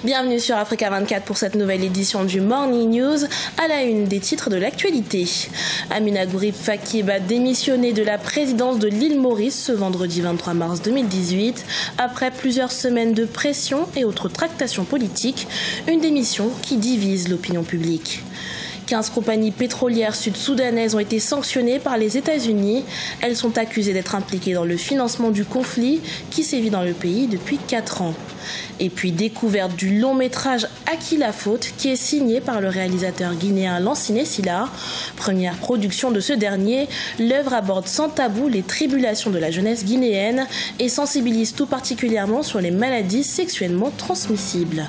Bienvenue sur Africa 24 pour cette nouvelle édition du Morning News. À la une des titres de l'actualité. Amina Gurib Fakim a démissionné de la présidence de l'île Maurice ce vendredi 23 mars 2018 après plusieurs semaines de pression et autres tractations politiques. Une démission qui divise l'opinion publique. 15 compagnies pétrolières sud-soudanaises ont été sanctionnées par les États-Unis. Elles sont accusées d'être impliquées dans le financement du conflit qui sévit dans le pays depuis 4 ans. Et puis découverte du long métrage À qui la faute, qui est signé par le réalisateur guinéen Lanciné Silla. Première production de ce dernier, l'œuvre aborde sans tabou les tribulations de la jeunesse guinéenne et sensibilise tout particulièrement sur les maladies sexuellement transmissibles.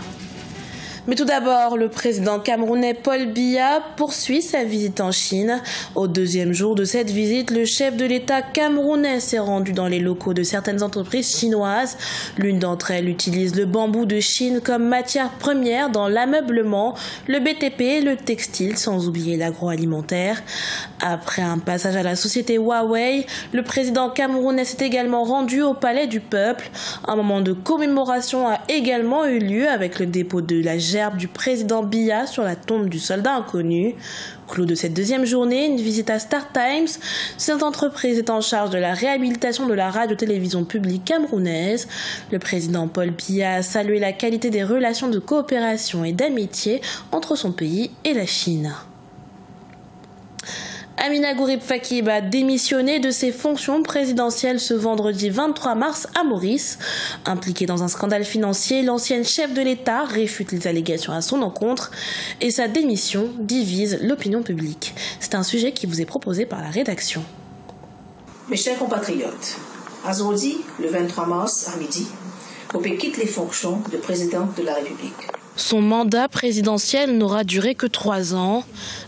Mais tout d'abord, le président camerounais Paul Biya poursuit sa visite en Chine. Au deuxième jour de cette visite, le chef de l'État camerounais s'est rendu dans les locaux de certaines entreprises chinoises. L'une d'entre elles utilise le bambou de Chine comme matière première dans l'ameublement, le BTP, le textile, sans oublier l'agroalimentaire. Après un passage à la société Huawei, le président camerounais s'est également rendu au Palais du Peuple. Un moment de commémoration a également eu lieu avec le dépôt de la gerbe du président Biya sur la tombe du soldat inconnu. Clou de cette deuxième journée, une visite à Star Times. Cette entreprise est en charge de la réhabilitation de la radio-télévision publique camerounaise. Le président Paul Biya a salué la qualité des relations de coopération et d'amitié entre son pays et la Chine. Amina Gurib Fakim a démissionné de ses fonctions présidentielles ce vendredi 23 mars à Maurice. Impliquée dans un scandale financier, l'ancienne chef de l'État réfute les allégations à son encontre et sa démission divise l'opinion publique. C'est un sujet qui vous est proposé par la rédaction. Mes chers compatriotes, aujourd'hui, le 23 mars à midi, Opé quitte les fonctions de président de la République. Son mandat présidentiel n'aura duré que 3 ans.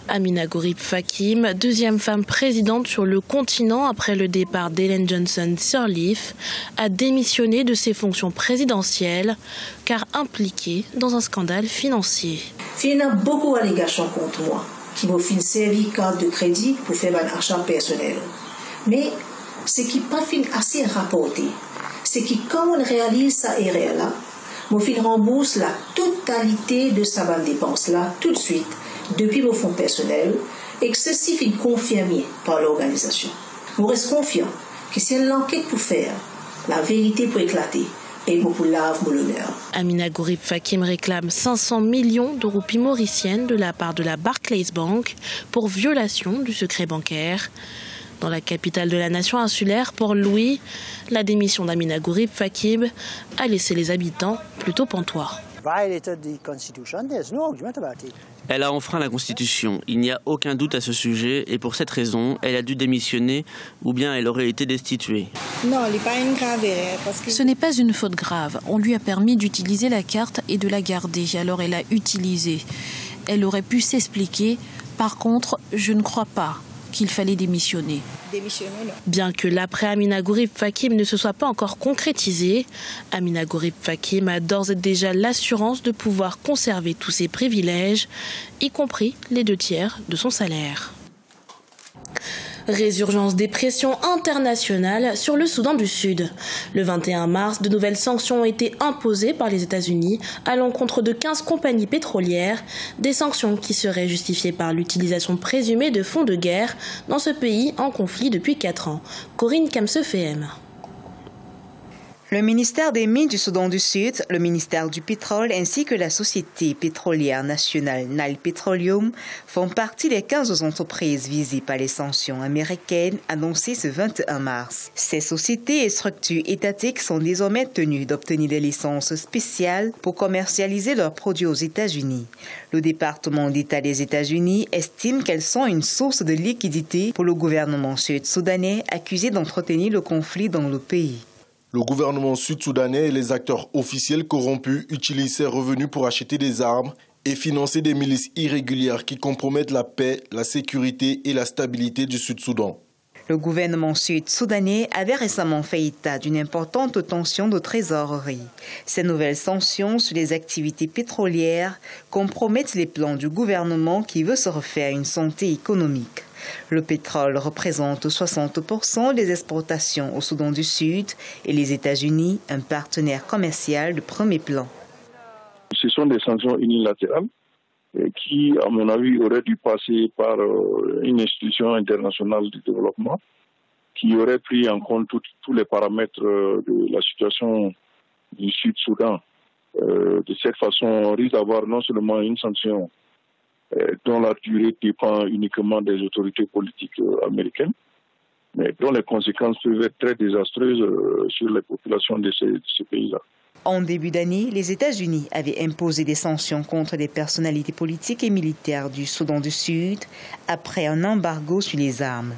Amina Gurib Fakim, deuxième femme présidente sur le continent après le départ d'Ellen Johnson Sirleaf, a démissionné de ses fonctions présidentielles car impliquée dans un scandale financier. Il y a beaucoup d'allégations contre moi qui m'ont fait servir carte de crédit pour faire un achat personnel. Mais ce qui n'est pas assez rapporté, c'est que quand on réalise ça erreur-là, mon fil rembourse la totalité de sa bonne dépense-là tout de suite, depuis vos fonds personnels, et que ceci est confirmé par l'organisation. On reste confiant que si elle l'enquête pour faire, la vérité peut éclater et beaucoup lave l'honneur. Amina Gurib Fakim réclame 500 millions de roupies mauriciennes de la part de la Barclays Bank pour violation du secret bancaire. Dans la capitale de la nation insulaire, Port-Louis, la démission d'Amina Gurib Fakim a laissé les habitants plutôt pantois. Elle a enfreint la Constitution. Il n'y a aucun doute à ce sujet et pour cette raison, elle a dû démissionner ou bien elle aurait été destituée. Non, ce n'est pas une faute grave. On lui a permis d'utiliser la carte et de la garder, alors elle a utilisé. Elle aurait pu s'expliquer. Par contre, je ne crois pas qu'il fallait démissionner. Bien que l'après Amina Gurib Fakim ne se soit pas encore concrétisé, Amina Gurib Fakim a d'ores et déjà l'assurance de pouvoir conserver tous ses privilèges, y compris les 2/3 de son salaire. Résurgence des pressions internationales sur le Soudan du Sud. Le 21 mars, de nouvelles sanctions ont été imposées par les États-Unis à l'encontre de 15 compagnies pétrolières, des sanctions qui seraient justifiées par l'utilisation présumée de fonds de guerre dans ce pays en conflit depuis 4 ans. Corinne Kamsefehem. Le ministère des Mines du Soudan du Sud, le ministère du Pétrole ainsi que la société pétrolière nationale Nile Petroleum font partie des 15 entreprises visées par les sanctions américaines annoncées ce 21 mars. Ces sociétés et structures étatiques sont désormais tenues d'obtenir des licences spéciales pour commercialiser leurs produits aux États-Unis. Le département d'État des États-Unis estime qu'elles sont une source de liquidité pour le gouvernement sud-soudanais accusé d'entretenir le conflit dans le pays. Le gouvernement sud-soudanais et les acteurs officiels corrompus utilisent ces revenus pour acheter des armes et financer des milices irrégulières qui compromettent la paix, la sécurité et la stabilité du Sud-Soudan. Le gouvernement sud-soudanais avait récemment fait état d'une importante tension de trésorerie. Ces nouvelles sanctions sur les activités pétrolières compromettent les plans du gouvernement qui veut se refaire une santé économique. Le pétrole représente 60% des exportations au Soudan du Sud et les États-Unis, un partenaire commercial de premier plan. ce sont des sanctions unilatérales qui, à mon avis, auraient dû passer par une institution internationale de développement qui aurait pris en compte tous les paramètres de la situation du Sud-Soudan. De cette façon, on risque d'avoir non seulement une sanction dont la durée dépend uniquement des autorités politiques américaines, mais dont les conséquences peuvent être très désastreuses sur les populations de ces pays-là. En début d'année, les États-Unis avaient imposé des sanctions contre des personnalités politiques et militaires du Soudan du Sud après un embargo sur les armes.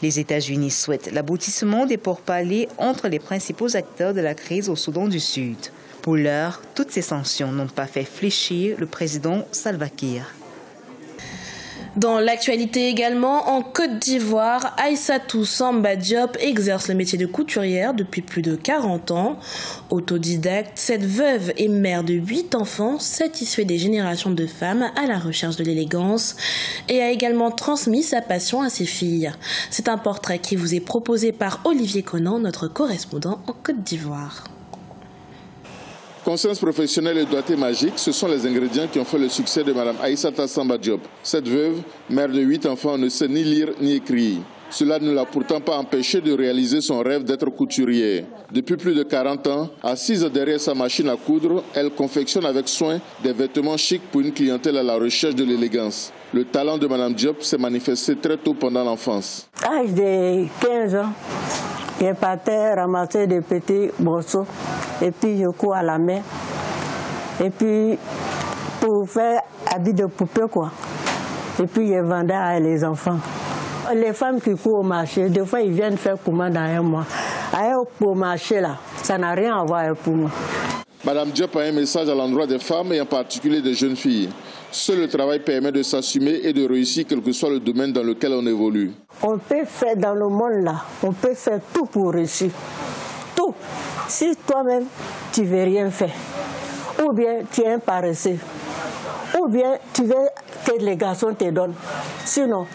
Les États-Unis souhaitent l'aboutissement des pourparlers entre les principaux acteurs de la crise au Soudan du Sud. Pour l'heure, toutes ces sanctions n'ont pas fait fléchir le président Salva Kiir. Dans l'actualité également, en Côte d'Ivoire, Aïssatou Samba Diop exerce le métier de couturière depuis plus de 40 ans. Autodidacte, cette veuve et mère de 8 enfants satisfait des générations de femmes à la recherche de l'élégance et a également transmis sa passion à ses filles. C'est un portrait qui vous est proposé par Olivier Conan, notre correspondant en Côte d'Ivoire. Conscience professionnelle et doigté magique, ce sont les ingrédients qui ont fait le succès de Mme Aïssata Samba Diop. Cette veuve, mère de 8 enfants, ne sait ni lire ni écrire. Cela ne l'a pourtant pas empêché de réaliser son rêve d'être couturière. Depuis plus de 40 ans, assise derrière sa machine à coudre, elle confectionne avec soin des vêtements chics pour une clientèle à la recherche de l'élégance. Le talent de Mme Diop s'est manifesté très tôt pendant l'enfance. À l'âge de 15 ans, je partais ramasser des petits morceaux et puis je cours à la main. Et puis pour faire habits de poupée quoi. Et puis je vendais à les enfants. Les femmes qui courent au marché, des fois ils viennent faire commande à un mois. Au marché là, ça n'a rien à voir pour moi. Madame Diop a un message à l'endroit des femmes et en particulier des jeunes filles. Seul le travail permet de s'assumer et de réussir quel que soit le domaine dans lequel on évolue. On peut faire dans le monde là, on peut faire tout pour réussir. Tout. Si toi-même tu ne veux rien faire, ou bien tu es un paresseux, ou bien tu veux que les garçons te donnent. Sinon,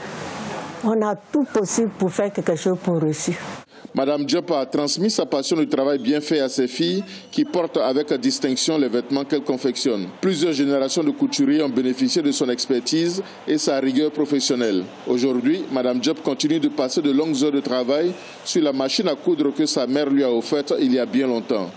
on a tout possible pour faire quelque chose pour réussir. Madame Diop a transmis sa passion du travail bien fait à ses filles qui portent avec distinction les vêtements qu'elle confectionne. Plusieurs générations de couturiers ont bénéficié de son expertise et sa rigueur professionnelle. Aujourd'hui, Madame Diop continue de passer de longues heures de travail sur la machine à coudre que sa mère lui a offerte il y a bien longtemps.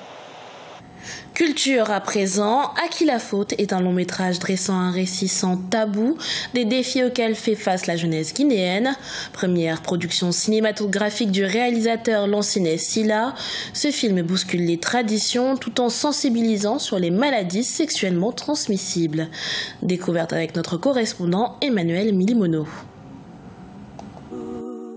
Culture à présent, À qui la faute est un long métrage dressant un récit sans tabou des défis auxquels fait face la jeunesse guinéenne. Première production cinématographique du réalisateur Lancinet Silla, ce film bouscule les traditions tout en sensibilisant sur les maladies sexuellement transmissibles. Découverte avec notre correspondant Emmanuel Milimono.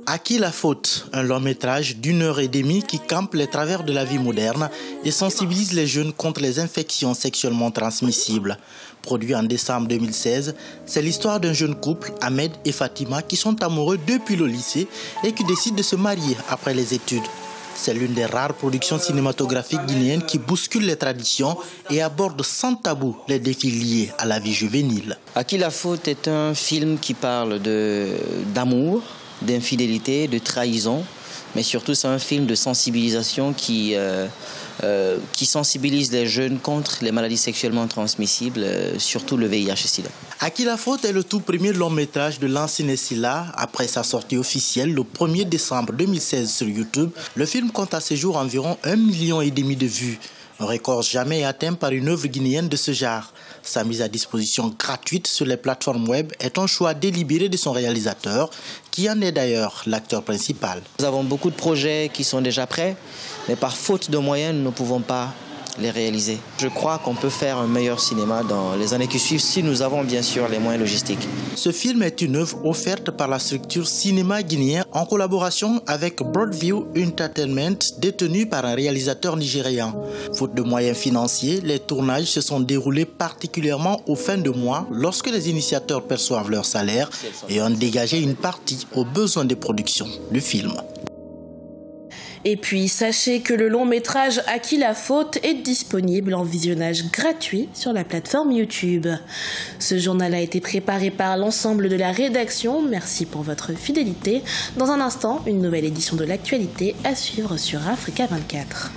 À qui la faute? Un long métrage d'1h30 qui campe les travers de la vie moderne et sensibilise les jeunes contre les infections sexuellement transmissibles. Produit en décembre 2016, c'est l'histoire d'un jeune couple, Ahmed et Fatima, qui sont amoureux depuis le lycée et qui décident de se marier après les études. C'est l'une des rares productions cinématographiques guinéennes qui bouscule les traditions et aborde sans tabou les défis liés à la vie juvénile. À qui la faute est un film qui parle d'amour, d'infidélité, de trahison, mais surtout c'est un film de sensibilisation qui sensibilise les jeunes contre les maladies sexuellement transmissibles, surtout le VIH et SIDA. À qui la faute est le tout premier long métrage de Lancinet Silla. Après sa sortie officielle le 1er décembre 2016 sur YouTube, le film compte à ce jour environ 1,5 million de vues. Un record jamais atteint par une œuvre guinéenne de ce genre. Sa mise à disposition gratuite sur les plateformes web est un choix délibéré de son réalisateur, qui en est d'ailleurs l'acteur principal. Nous avons beaucoup de projets qui sont déjà prêts, mais par faute de moyens, nous ne pouvons pas les réaliser. Je crois qu'on peut faire un meilleur cinéma dans les années qui suivent si nous avons bien sûr les moyens logistiques. Ce film est une œuvre offerte par la structure Cinéma guinéen en collaboration avec Broadview Entertainment, détenue par un réalisateur nigérian. Faute de moyens financiers, les tournages se sont déroulés particulièrement aux fins de mois lorsque les initiateurs perçoivent leur salaire et ont dégagé une partie aux besoins de production du film. Et puis, sachez que le long métrage À qui la faute est disponible en visionnage gratuit sur la plateforme YouTube. Ce journal a été préparé par l'ensemble de la rédaction. Merci pour votre fidélité. Dans un instant, une nouvelle édition de l'actualité à suivre sur Africa 24.